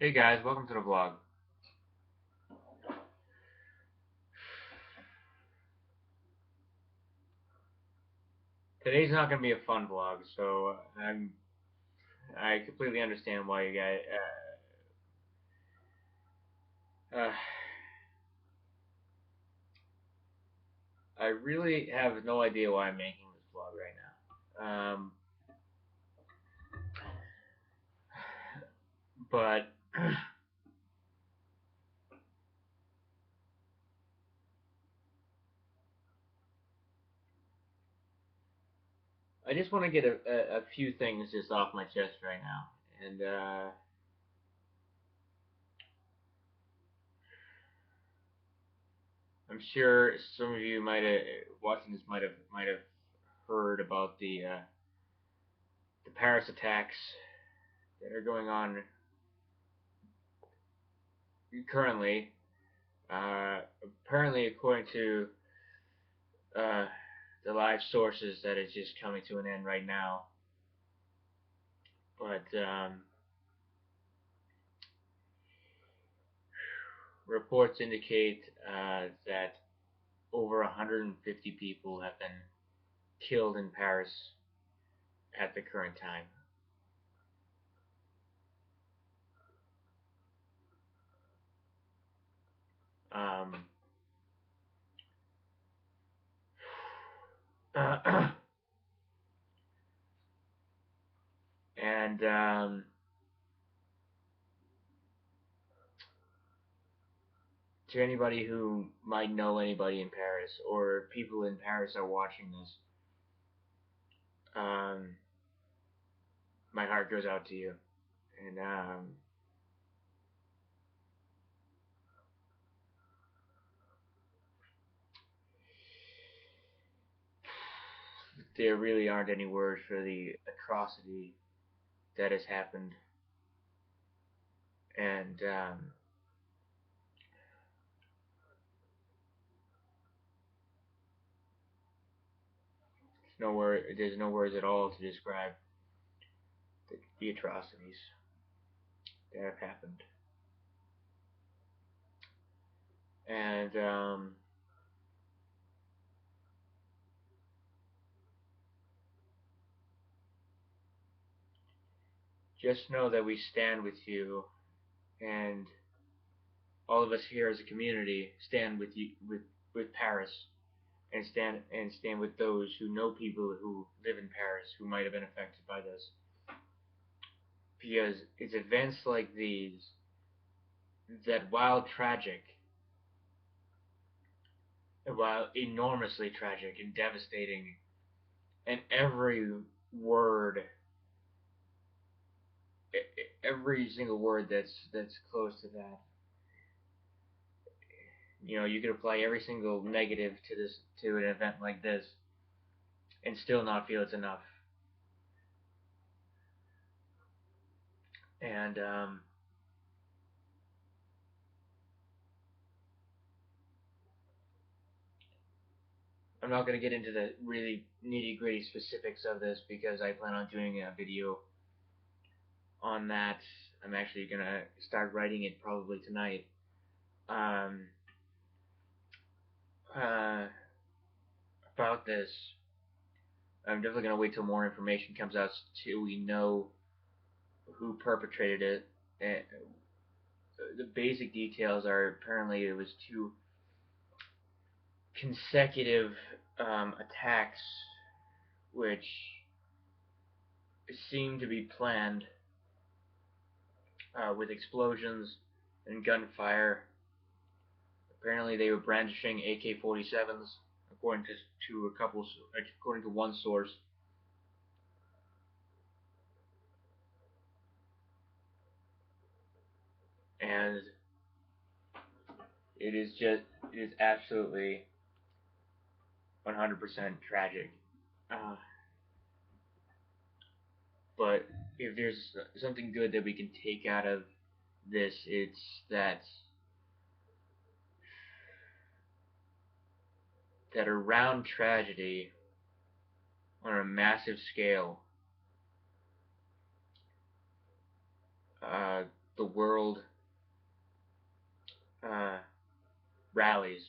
Hey guys, welcome to the vlog. Today's not gonna be a fun vlog, so I completely understand why you guys. Uh, I really have no idea why I'm making this vlog right now. But I just want to get a few things just off my chest right now, and I'm sure some of you might have watching this might have heard about the Paris attacks that are going on currently. Apparently, according to uh, the live sources, that it's just coming to an end right now. But reports indicate that over 150 people have been killed in Paris at the current time. Um, and to anybody who might know anybody in Paris or people in Paris are watching this, um, my heart goes out to you. And there really aren't any words for the atrocity that has happened. And there's no words at all to describe the atrocities that have happened. And just know that we stand with you, and all of us here as a community stand with you, with Paris, and stand with those who know people who live in Paris who might have been affected by this. Because it's events like these that, while tragic, while enormously tragic and devastating, and word, every single word that's close to that, you could apply every single negative to an event like this, and still not feel it's enough. And I'm not going to get into the really nitty gritty specifics of this because I plan on doing a video on that. I'm actually going to start writing it probably tonight. Um, uh, about this, I'm definitely going to wait till more information comes out till we know who perpetrated it. And the basic details are apparently it was two consecutive attacks which seemed to be planned, with explosions and gunfire. Apparently, they were brandishing AK-47s, according to one source. And it is absolutely 100% tragic. Uh, but if there's something good that we can take out of this, it's that around tragedy on a massive scale, uh, the world uh, rallies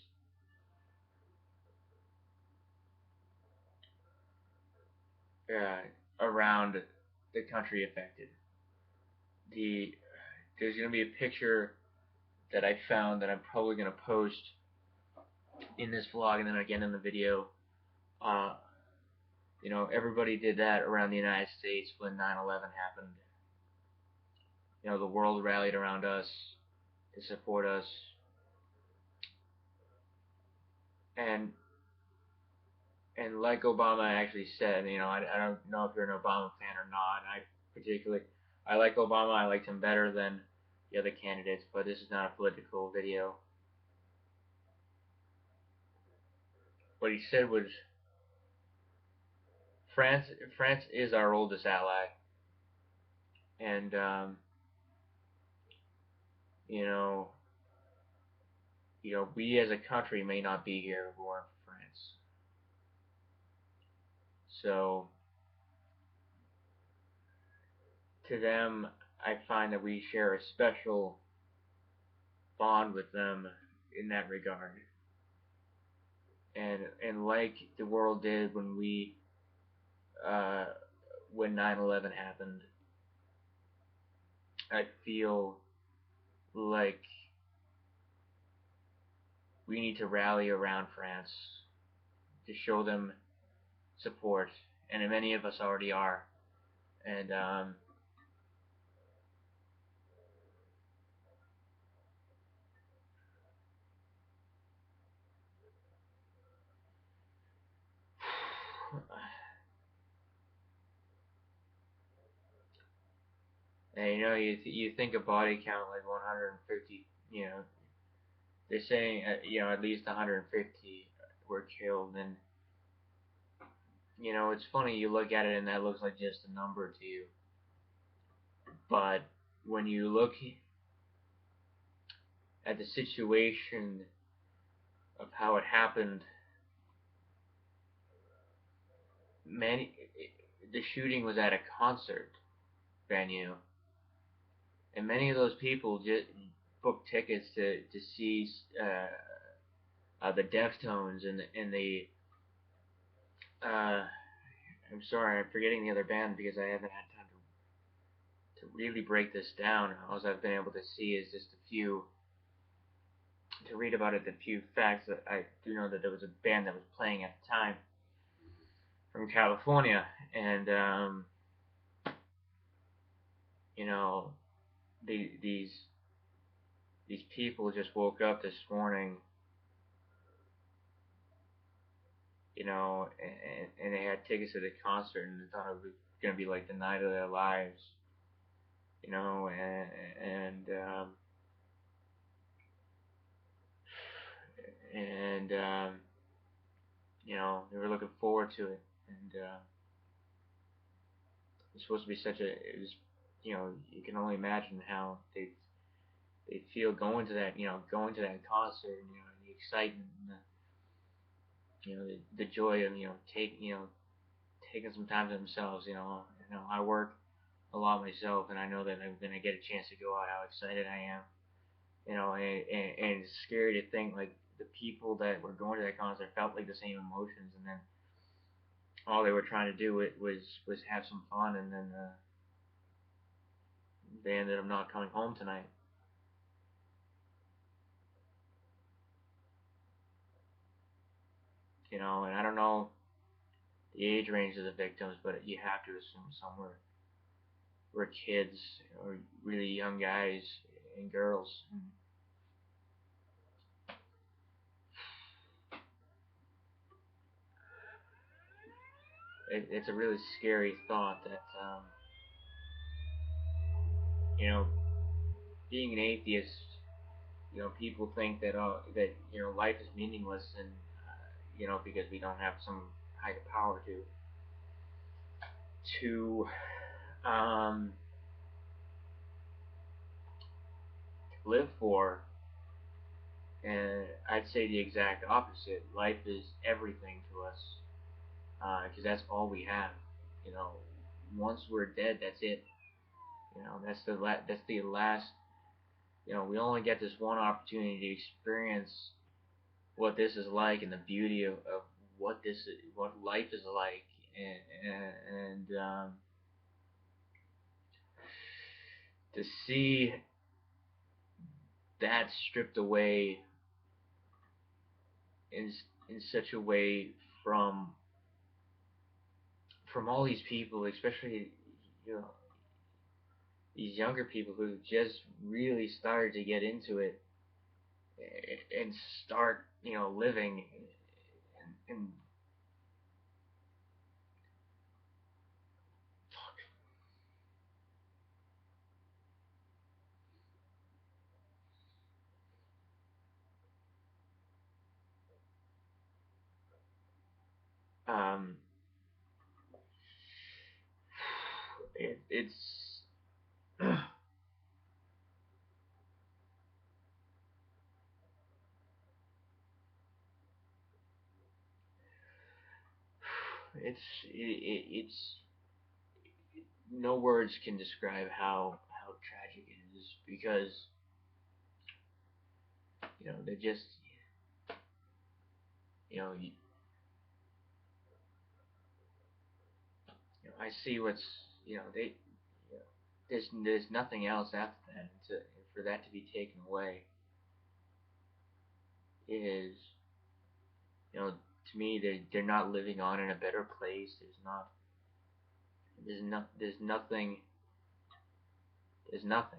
uh, around the country affected. The There's going to be a picture that I found that I'm probably going to post in this vlog and then again in the video. Uh, everybody did that around the United States when 9/11 happened. The world rallied around us to support us, and like Obama actually said, I don't know if you're an Obama fan or not. I like Obama. I liked him better than the other candidates, but this is not a political video. What he said was, France is our oldest ally, and you know, we as a country may not be here if it weren't for France. So to them, I find that we share a special bond with them in that regard. And like the world did uh, when 9/11 happened, I feel like we need to rally around France to show them support, and many of us already are. And and you think a body count like 150, they're saying at least 150 were killed, and it's funny, you look at it and that looks like just a number to you, but when you look at the situation of how it happened, many the shooting was at a concert venue, and many of those people just booked tickets to see the Deftones and the I'm sorry, I'm forgetting the other band because I haven't had time to really break this down. All I've been able to see is just a few, to read about it, the few facts that I do know that there was a band that was playing at the time from California, and you know, these people just woke up this morning, and they had tickets to the concert and they thought it was gonna be like the night of their lives, and they were looking forward to it, and it's supposed to be it was, you can only imagine how they feel going to that, going to that concert, the excitement, and the joy of, taking some time to themselves, I work a lot myself, and I know that I'm gonna get a chance to go out, how excited I am, and it's scary to think like the people that were going to that concert felt like the same emotions, and then all they were trying to do was have some fun, and then they ended up not coming home tonight. And I don't know the age range of the victims, but you have to assume some were kids or really young guys and girls. It's a really scary thought that you know being an atheist, people think that life is meaningless, and because we don't have some higher power to um, live for. And I'd say the exact opposite. Life is everything to us, because that's all we have. You know, Once we're dead, that's it. That's the last we only get this one opportunity to experience what this is like and the beauty of what life is like, and to see that stripped away in in such a way from all these people, especially you know these younger people who just really started to get into it and start living and um it's it's no words can describe how tragic it is because they're just you, I see what's they you know, there's nothing else after that. For that to be taken away is to me they're not living on in a better place. There's nothing there's nothing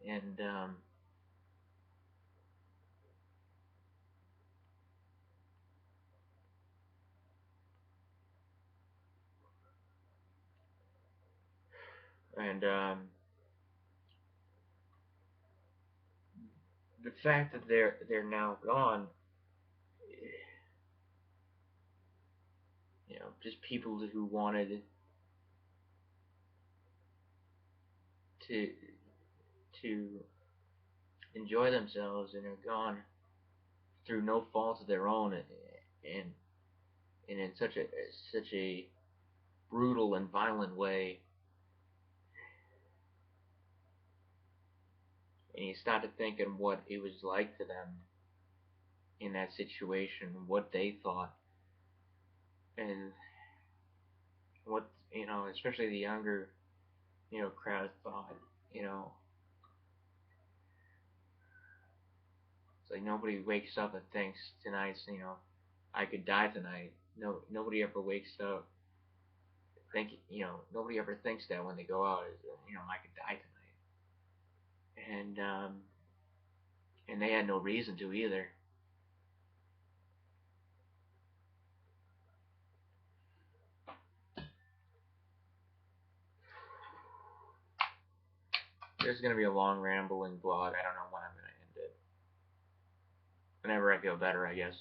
and and the fact that they're now gone, just people who wanted to to enjoy themselves and are gone through no fault of their own, and in such a brutal and violent way. And you start to thinking what it was like to them in that situation, what they thought, and what especially the younger crowd thought. You know, it's like nobody wakes up and thinks tonight's I could die tonight. No, nobody ever wakes up thinking nobody ever thinks that when they go out is I could die tonight, and they had no reason to either. There's gonna be a long rambling blog. I don't know when I'm gonna end it. Whenever I feel better, I guess.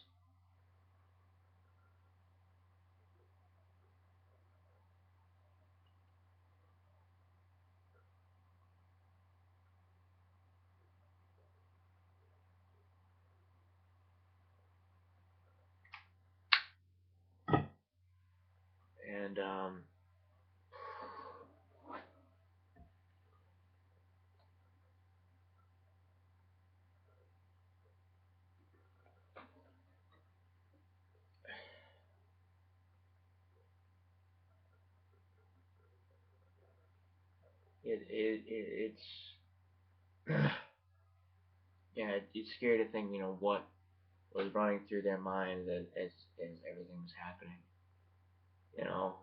And it's yeah, it's scary to think what was running through their minds as everything was happening. You know,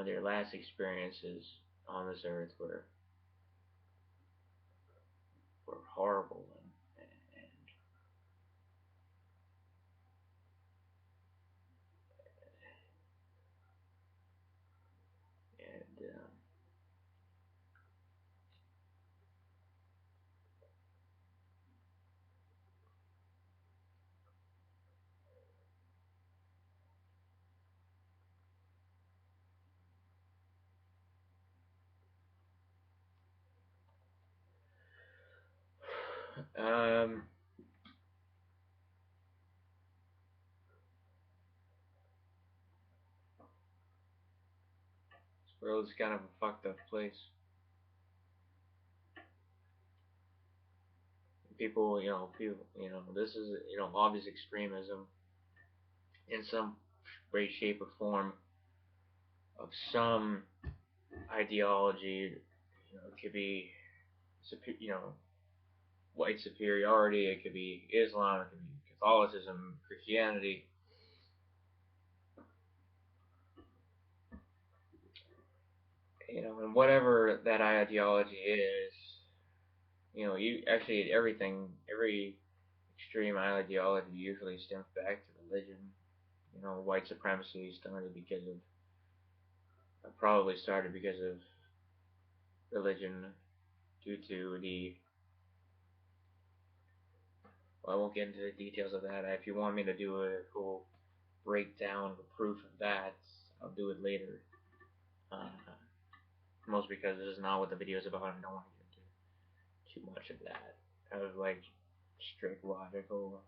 their last experiences on this earth were horrible and this world's kind of a fucked up place. people, this is, obvious extremism in some way, shape, or form of some ideology. It could be, white superiority. It could be Islam. It could be Catholicism, Christianity. And whatever that ideology is, you actually every extreme ideology usually stems back to religion. White supremacy probably started because of religion due to well, I won't get into the details of that. If you want me to do a full breakdown of proof of that, I'll do it later. Uh, Most because this is not what the video is about, and I don't want to get into too much of that. Of like strict logical.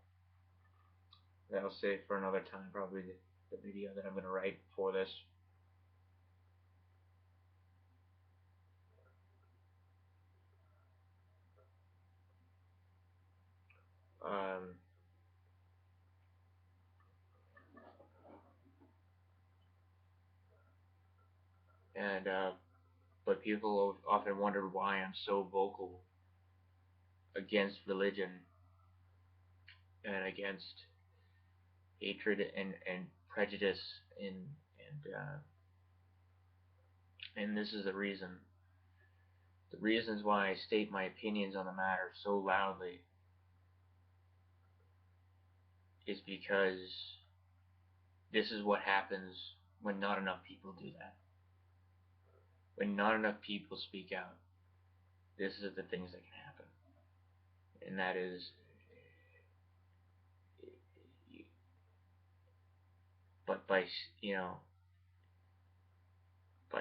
That I'll save for another time, probably the video that I'm gonna write for this. Um, and but people often wonder why I'm so vocal against religion and against hatred and prejudice and this is the reason. The reasons why I state my opinions on the matter so loudly is because this is what happens when not enough people do that. When not enough people speak out, this is the things that can happen. And that is, but by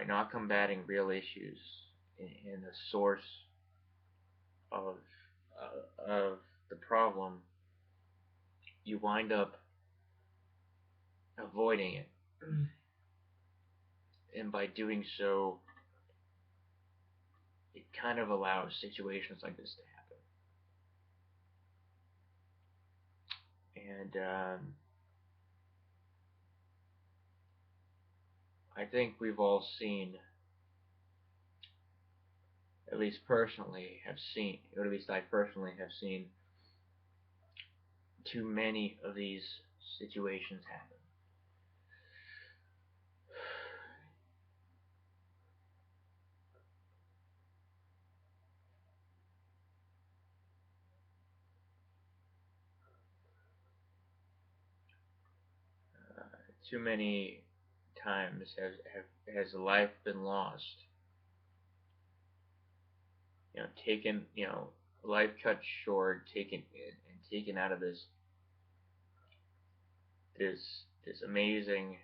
not combating real issues and the source of of the problem, you wind up avoiding it. And by doing so, it kind of allows situations like this to happen. And I think we've all seen, at least personally, or at least I personally have seen, too many of these situations happen. Too many times has life been lost. Taken, life cut short, taken out of this this amazing,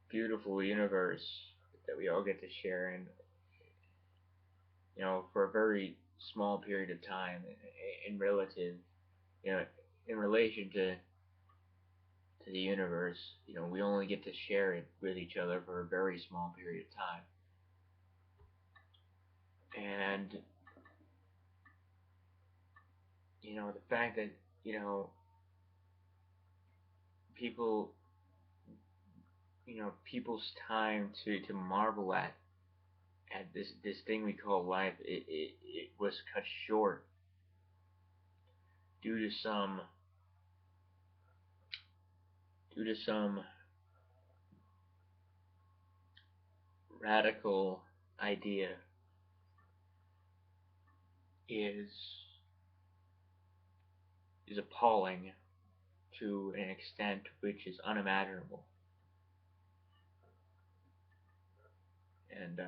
beautiful universe that we all get to share for a very small period of time in relative, you know, in relation to the universe, we only get to share it with each other for a very small period of time. And, the fact that, people, people's time to marvel at this thing we call life, it was cut short due to some radical idea is appalling to an extent which is unimaginable. And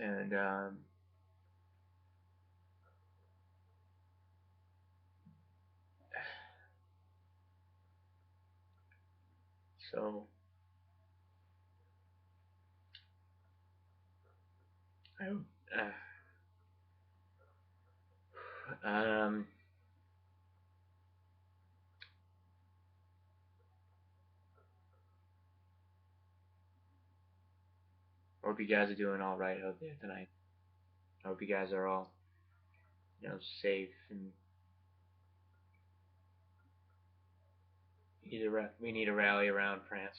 and so I, um Hope you guys are doing all right out there tonight. I hope you guys are all, safe, and we need to rally around France,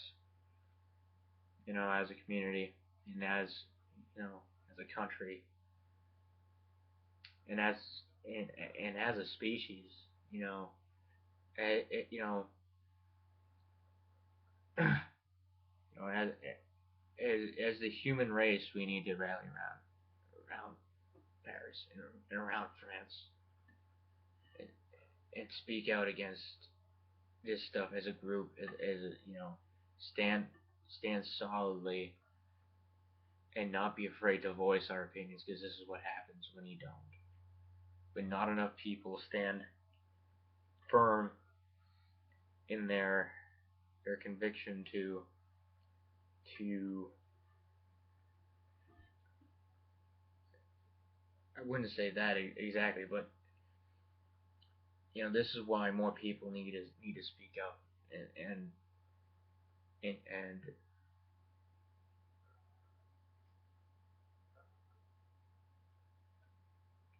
as a community, and as a country, and as a species, you know, eh, eh, you know, as the human race, we need to rally around Paris and around France, and, and speak out against this stuff as a group, stand stand solidly and not be afraid to voice our opinions, because this is what happens when you don't. When not enough people stand firm in their conviction to I wouldn't say that exactly, but this is why more people need to speak up and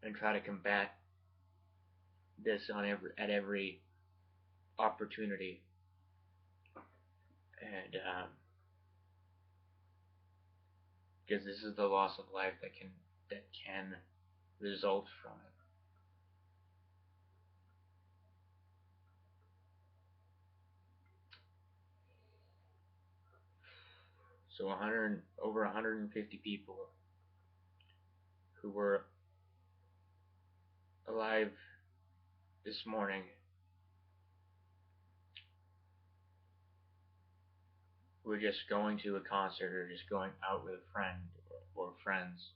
and try to combat this at every opportunity, and because this is the loss of life that can result from it. So over 150 people who were alive this morning who were just going to a concert or just going out with a friend or friends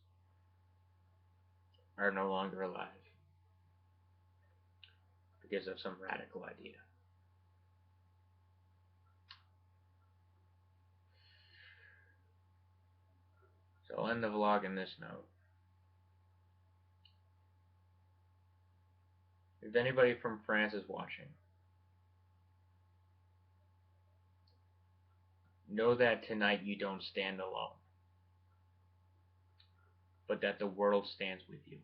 are no longer alive because of some radical idea. So I'll end the vlog on this note. If anybody from France is watching, know that tonight you don't stand alone, but that the world stands with you.